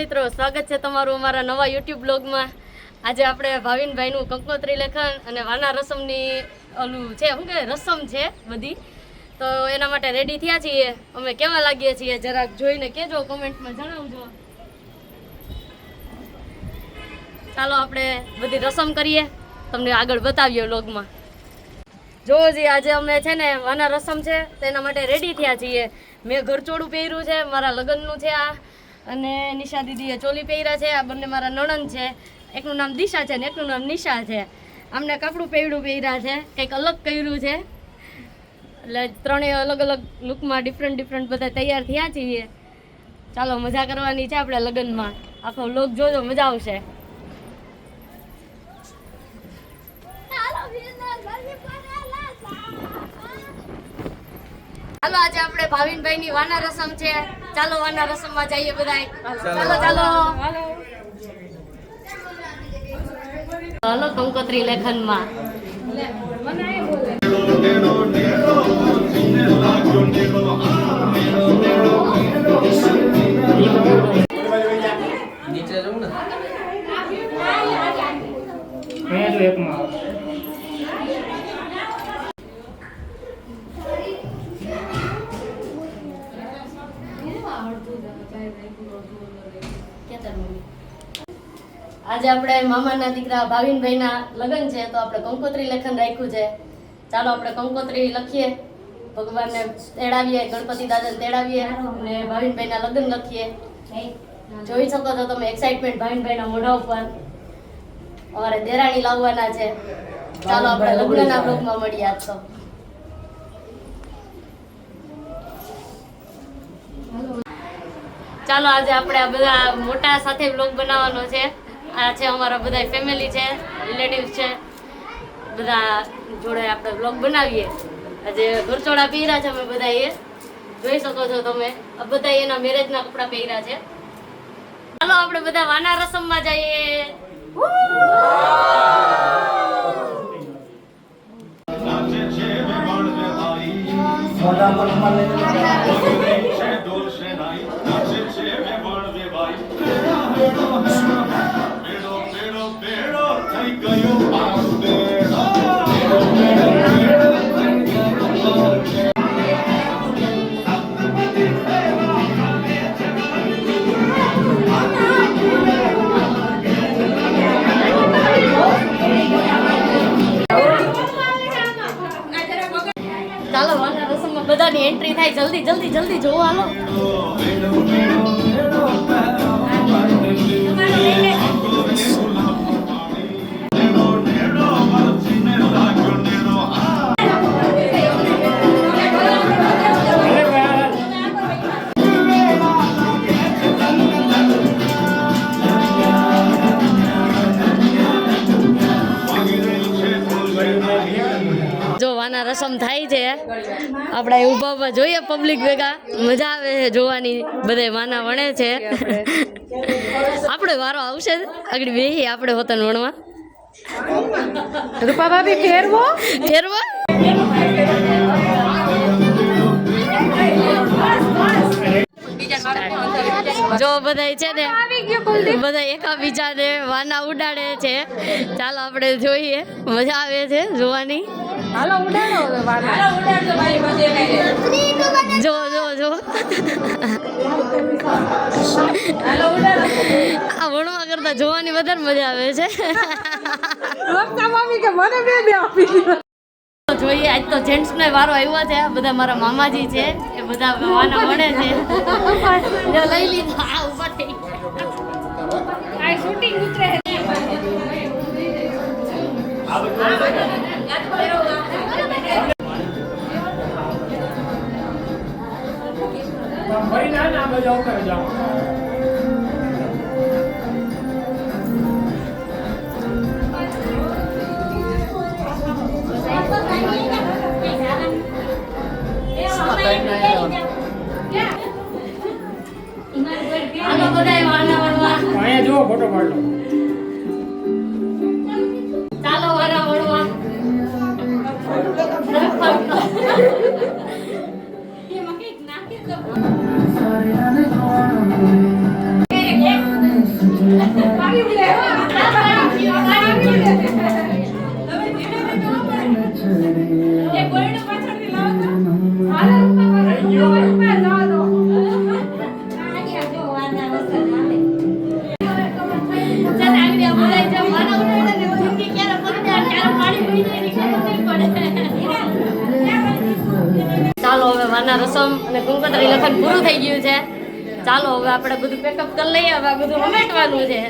મિત્રો, સ્વાગત છે તમારું અમારા નવા યુટ્યુબ બ્લોગમાં। આજે આપણે ભાવિનભાઈનું કંકોત્રી લેખન અને વાના રસમની ઓલું છે, શું કે રસમ છે બધી, તો એના માટે રેડી થયા છીએ। અમે કેવા લાગીએ છીએ જરાક જોઈને કહેજો, કોમેન્ટમાં જણાવજો। ચાલો આપણે બધી રસમ કરીએ, તમને આગળ બતાવીએ વ્લોગમાં। જો જી આજે અમે છે ને વાના રસમ છે તેના માટે રેડી થયા છીએ। મેં ઘરચોળું પહેર્યું છે, મારા લગ્નનું છે આ, અને નિશા દીદીએ ચોલી પહેર્યા છે। આ બંને મારા નણંદ છે, એકનું નામ દિશા છે ને એકનું નામ નિશા છે। અમને કપડું પહેર્યા છે, કંઈક અલગ કર્યું છે, એટલે ત્રણેય અલગ અલગ લુકમાં ડિફરન્ટ બધા તૈયાર થયા છીએ। ચાલો મજા કરવાની છે આપણે લગ્નમાં, આખો વ્લોગ જોજો, મજા આવશે। ચાલો આજે આપણે ભાવિનભાઈની વાના રસમ છે, ચાલો વાના રસમમાં જઈએ બધાય। ચાલો હાલો કંકોત્રી લેખનમાં। નીચે જવું ને આજે આપણે મામાના દીકરા ભાવિનભાઈના લગ્ન છે, તો આપણે કંકોત્રી લેખન રાખ્યું છે। ચાલો આપણે કંકોત્રી લખીએ, ભગવાનને તેડાવીએ, ગણપતિ દાદાને તેડાવીએ અને ભાવિનભાઈના લગ્ન લખીએ। જોઈ શકો છો તમે એક્સાઇટમેન્ટ ભાવિનભાઈના મોઢા ઉપર। અમારે દેરાણી લાવવાના છે। ચાલો આપણે લગ્નના બ્લોગમાં મળીએ આજ તો। ચાલો આજે આપણે આ બધા મોટા સાથે બ્લોગ બનાવવાનો છે। આ છે અમારા બધા ફેમિલી છે, રિલેટિવ્સ છે, બધા જોડે આપણે બ્લોગ બનાવીએ। આજે ઘરચોળા પહેર્યા છે અમે બધાએ, જોઈ શકો છો તમે, આ બધા એના મેરેજના કપડાં પહેર્યા છે। ચાલો આપણે બધા વાના રસમમાં જઈએ। ચાલો વાના રસમમાં બધાની એન્ટ્રી થાય, જલ્દી જોવો હાલો। જો વાના રસમ થાય છે, આપણે ઊભા જોઈએ પબ્લિક ભેગા, મજા આવે છે જોવાની। બધે વાના વણે છે, આપણે વારો આવશે આગળ બેહી આપણે હોતન વણવા। રૂપા ભાભી ફેરવો જો બધા છે ને બધા એકાબીજાને વાના ઉડાડે છે। ચાલો આપણે જોઈએ, મજા આવે છે જોવાની। હાલો ઉડાડો વાના, જો આ વણવા કરતા જોવાની વધારે મજા આવે છે। જોઈએ આજ તો જેન્ટ્સ નો વારો આવ્યો છે, બધા મારા મામાજી છે એ બધા વાના વણે છે। લઈ લીધા, આ ઉભા થઈ ગયા, શૂટિંગ ઉતરે। હાલો બધાય વાના વણવા, અહીંયા જો ફોટો પાડો। ચાલો વાના વણવા। એમાં કઈક નાખી દો। ચાલો હવે વાના રસમ અને કંકોત્રી લખન પૂરું થઈ ગયું છે. ચાલો હવે આપણે બધું પેકઅપ કરી લઈએ. હવે બધું સમેટવાનું છે.